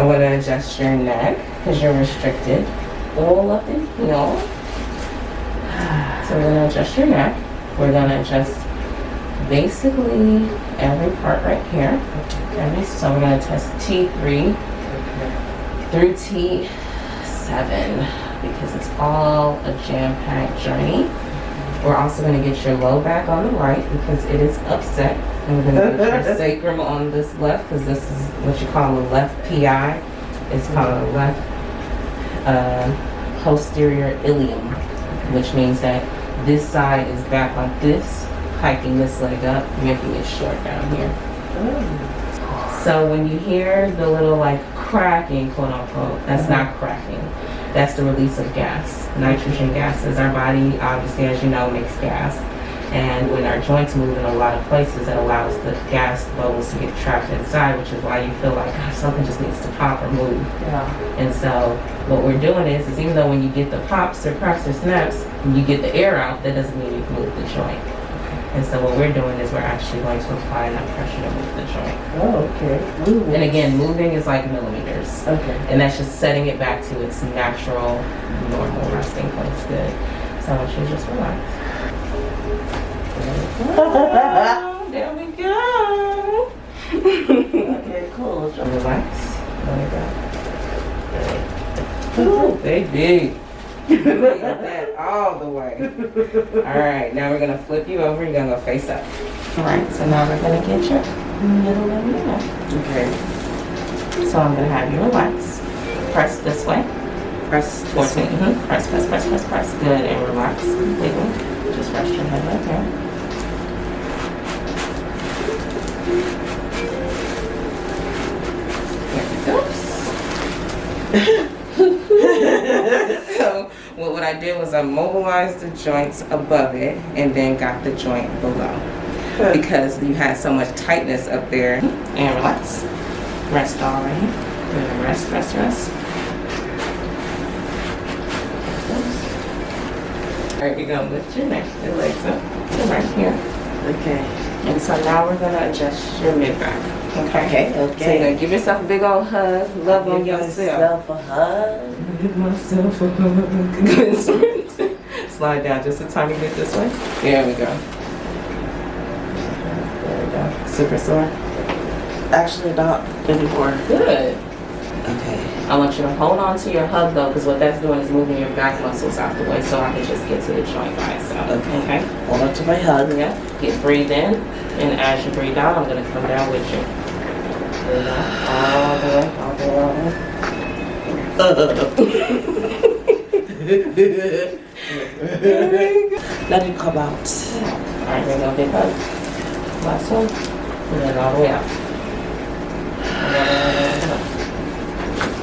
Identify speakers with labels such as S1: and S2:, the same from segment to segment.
S1: I'm going to adjust your neck because you're restricted all up in heel. So we're going to adjust your neck. We're going to adjust basically every part right here. So we're going to test T3 through T7 because it's all a jam-packed journey. We're also going to get your low back on the right because it is upset. And we're going to get your sacrum on this left because this is what you call a left PI. It's called a left posterior ilium, which means that this side is back like this, hiking this leg up, making it short down here. So when you hear the little like cracking, quote unquote, that's not cracking. That's the release of gas. Nitrogen gases. Our body, obviously, as you know, makes gas. And when our joints move in a lot of places, it allows the gas bubbles to get trapped inside, which is why you feel like something just needs to pop or move. Yeah. And so what we're doing is even though when you get the pops or cracks or snaps, you get the air out, that doesn't mean you've moved the joint. And so what we're doing is we're actually going to apply enough pressure to move the joint.
S2: Oh, okay.
S1: Ooh. And again, moving is like millimeters.
S2: Okay.
S1: And that's just setting it back to its natural, normal resting place. Good. So I want you to just relax. There we go.
S2: Okay, cool.
S1: Relax. There we go. Ooh, baby. Get that all the way. Alright, now we're going to flip you over. You're going to go face up. Alright, so now we're going to get your middle of your neck. Okay. So I'm going to have you relax. Press this way. Press towards me. Press, press, press, press, press. Good, and relax completely. Just rest your head right there. There we go. So what I did was I mobilized the joints above it and then got the joint below because you had so much tightness up there. And relax. Rest already. Good. Rest, rest, rest. Alright, you're going to lift your neck, your legs up. So right here.
S2: Okay.
S1: And so now we're going to adjust your mid-back. Okay.
S2: Okay.
S1: So you're gonna give yourself a big old hug. Love on yourself.
S2: Give myself a hug.
S1: Give myself a hug. Good. Slide down just a tiny bit this way. There we go. There we go. Super sore.
S2: Actually, not anymore.
S1: Good.
S2: Okay.
S1: I want you to hold on to your hug though, because what that's doing is moving your back muscles out the way, so I can just get to the joint by itself.
S2: Okay. Hold on to my hug.
S1: Yeah. Get breathe in, and as you breathe out, I'm gonna come down with you. All the way, all the way, all the way.
S2: Let it come out.
S1: Alright, here we go, big hug. Last one. And then all the way out.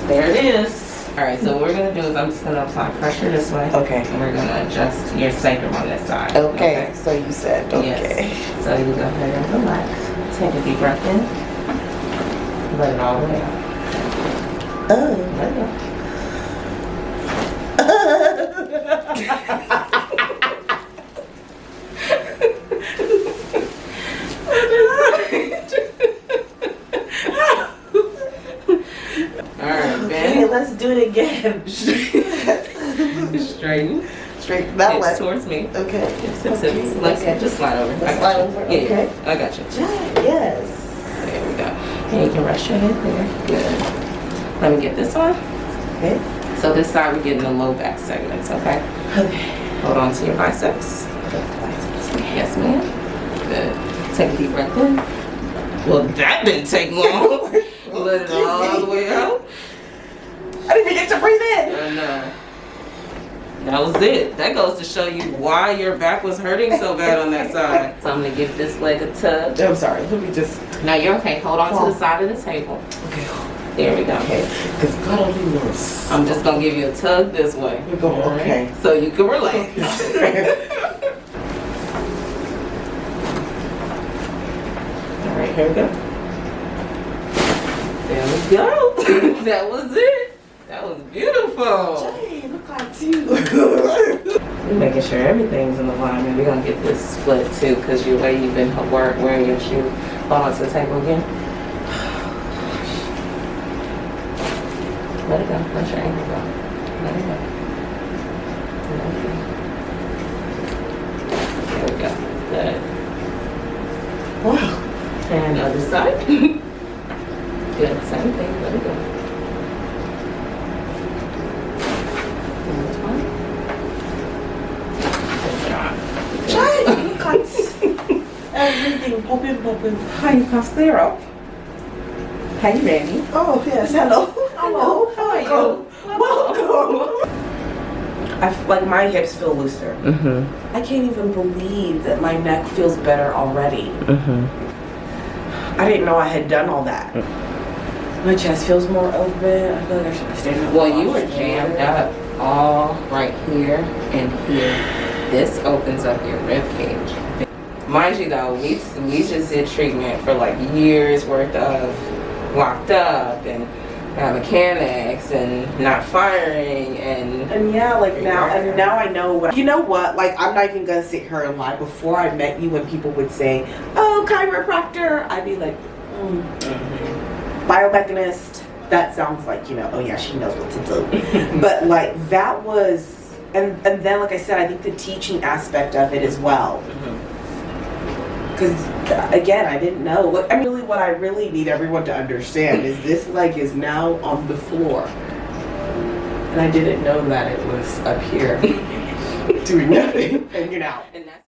S1: There it is. Alright, so what we're going to do is I'm just going to apply pressure this way.
S2: Okay.
S1: And we're going to adjust your sacrum on this side.
S2: Okay. So you said, okay.
S1: Yes. So you go ahead and relax. Take a deep breath in. Let it all the way out.
S2: Oh.
S1: Let it go. Alright, Ben.
S2: Okay, let's do it again.
S1: Straighten.
S2: Straight that way.
S1: Towards me.
S2: Okay.
S1: Let's just slide over.
S2: Let's slide over. Okay.
S1: Yeah, I got you.
S2: Yes.
S1: There we go. And you can rest your head there. Good. Let me get this one.
S2: Okay.
S1: So this side we're getting the low back segments, okay?
S2: Okay.
S1: Hold on to your biceps. Yes, ma'am. Good. Take a deep breath in. Well, that didn't take long. Let it all the way out.
S2: I didn't even get to breathe in.
S1: No. That was it. That goes to show you why your back was hurting so bad on that side. So I'm going to give this leg a tug.
S2: I'm sorry. Let me just.
S1: No, you're okay. Hold on to the side of the table.
S2: Okay.
S1: There we go.
S2: Okay. Because God only knows.
S1: I'm just going to give you a tug this way.
S2: We're going. Okay.
S1: So you can relax. All right, here we go. There we go. That was it. That was beautiful.
S2: Jay, look at you.
S1: We're making sure everything's in alignment. We're going to get this split too because your way you've been wearing your shoe. Hold on to the table again. Let it go. Let your ankle go. Let it go. Let it go. There we go. Good.
S2: Wow.
S1: And other side. Good. Same thing. Let it go. Last one. Good job.
S2: Try. Look at everything popping.
S1: Hi, you can stare up. Hi, Randy.
S2: Oh yes. Hello.
S1: Hello. How are you?
S2: Welcome. Like my hips feel looser.
S1: Mm-hmm.
S2: I can't even believe that my neck feels better already.
S1: Mm-hmm.
S2: I didn't know I had done all that. My chest feels more open. I feel like I should be standing up.
S1: Well, you were jammed up all right here and here. This opens up your rib cage. Mind you though, we just did treatment for like years worth of locked up and mechanics and not firing
S2: And yeah, like now I know what. You know what? Like I'm not even gonna sit here and lie. Before I met you, when people would say, "Oh, chiropractor," I'd be like, biomechanist. That sounds like, you know, oh yeah, she knows what to do. But like that was, and then like I said, I think the teaching aspect of it as well. Because again, I didn't know. Like, I mean, really, what I really need everyone to understand is this leg is now on the floor, and I didn't know that it was up here doing nothing, hanging out.
S1: and that's